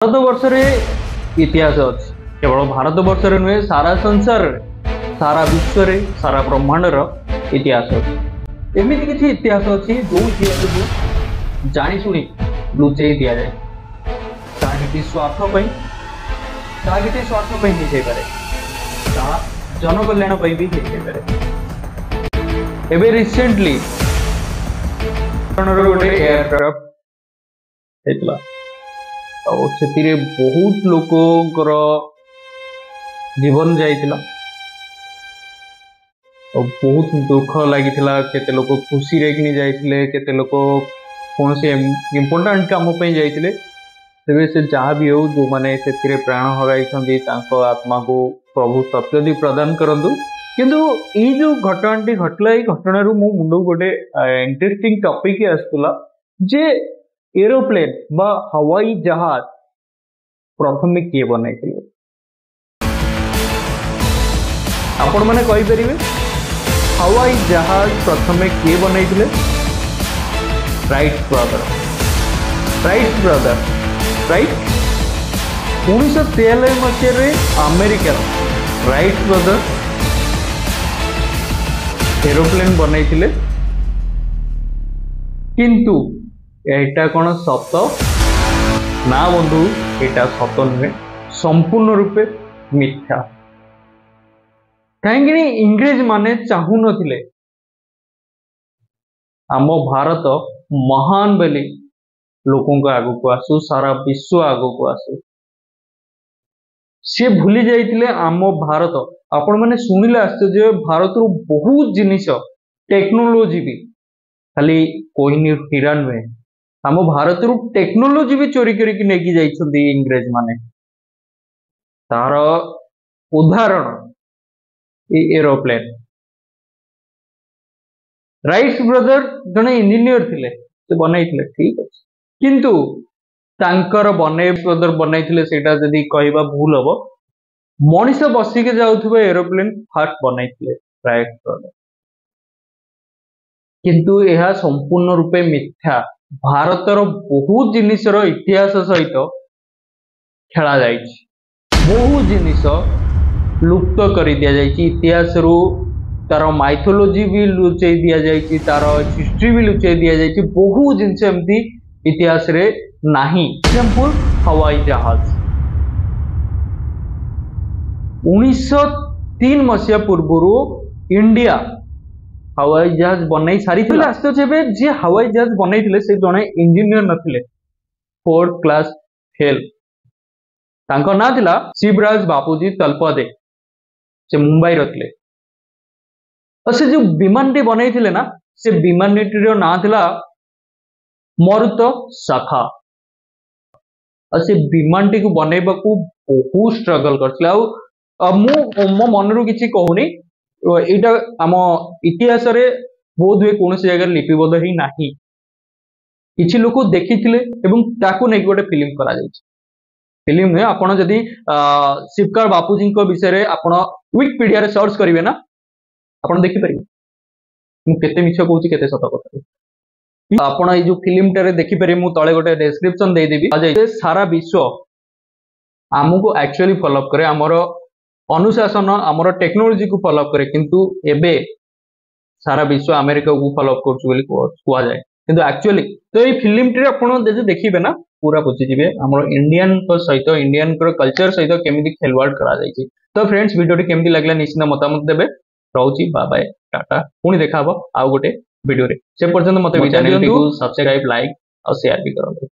भारत वर्ष इतिहास अच्छी केवल भारत वर्ष नुहे सारा संसार सारा विश्व सारा ब्रह्मांड इतिहास अच्छी एमती किसी इतिहास अच्छी जो इतिहास को जाशुणी लुचई दि जाए कि स्वार्थ कि स्वार्थ हो पारे जनकल्याण भी हो पारे। एवं रिसेंटली गोटे एयरक्राफ्ट होता से बहुत लोकर जीवन जाइतिला बहुत दुख लगी केते लोग खुशी रे कि जाइतिले केते लोग कौन से इम्पोर्टेंट काम जाइतिले तेरे से जहाँ भी हो जो मैंने से प्राण हराई आत्मा को प्रभु सत्यदि प्रदान करंतु किंतु ये जो घटनाटी घटला ये घटना मो मुंड गोटे इंटरेस्टिंग टॉपिक आसला जे एरोप्लेन बा हवाई जहाज प्रथम किए बनई आपण माने कहि परिबे हवाई जहाज प्रथम किए बनई राइट ब्रदर राइट 1993 मसीह अमेरिका राइट ब्रदर एरोप्लेन बनई किंतु एटा कौन सत ना बंधु एटा सत नुहे संपूर्ण रूपे मिथ्या कहीं इंग्रेज माने चाहू नथिले आम भारत महान बेली लोकों आगु को आसु सारा विश्व आगु को आसु सी भूली जाइतिले आम भारत आपण माने सुनिले आश्चर्य भारत रु बहुत जिनिस टेक्नोलोजी भी खाली कोहिनी हीरा नुहे आम भारत रु टेक्नोलोजी भी चोरी करके नेकी जाइछथि इंग्रेज माने तार उदाहरण एरोप्लेन राइट ब्रदर जने इंजीनियर थिले से बनैथिले ठीक अछि किंतु तांकर बने ब्रदर बनैथिले सेटा जदी कहबा भूल हबो मनीष बसिके जाउथबे एरोप्लेन फास्ट बनैथिले राइट ब्रदर किंतु यह संपूर्ण रूपे मिथ्या भारतर बहुत जिनिसर इतिहास सहित खेला जाइछि बहुत जिनिस लुप्त कर दिया जाइछि इतिहास रु तार माइथोलॉजी भी लुचई दिया जाइछि तार हिस्ट्री भी लुचई दिया जाइछि बहुत जिनिस एमती इतिहास रे नाही। एग्जांपल हवाई जहाज 1903 मसीहा पूर्व इंडिया हवाई जहाज बनई सारी आश्चर्य जे हवाई जहाज बनई से जड़े इंजीनियर नथिले फोर्थ क्लास फेल तांको ना थिला शिवराज बापूजी तलपदे से मुंबई रथिले और से जो विमान टी बनई थिले ना से विमान टीर ना थिला मरुत शाखा और से विमान टी को बनैबा को बहुत स्ट्रगल करथिला मो मन रु किछि कहूनी एटा आम इतिहास रे बोध हुए कौन जगह लिपिबद्ध ही नहीं किछि लोक देखिथिले एवं ताकू नै गोटे फिल्म करा जायछि फिल्म में आपण जदी शिवकार बापूजी को विषय रे आपण विकिपीडिया रे सर्च करिवे ना आपण देखि परिबे मु केते मिछ कहूछि केते सत कथा आपण ए जो फिल्म टारे देखि परिबे मु तळे गोटे डिस्क्रिप्शन दे देबी जे सारा विश्व आमको एक्चुअली फॉलो अप करे हमर अनुशासन आमर टेक्नोलोजी को फॉलो अप करे किंतु एबे सारा विश्व अमेरिका को फॉलो अप कर कुआ जाए किंतु एक्चुअली तो ये फिल्म टी आपण देखिबे ना पूरा बुझीजिबे हमर इंडियन सहित इंडियन कल्चर सहित केमिति खेलवाड़ करा जायछि। तो फ्रेंड्स वीडियो टी केमिति लागला निश्चित मतामत देबे रहउची बाय बाय टाटा पुणी देखा हबो आउ गोटे वीडियो रे से पर्यंत मते चैनल को सब्सक्राइब लाइक और शेयर भी करंतु।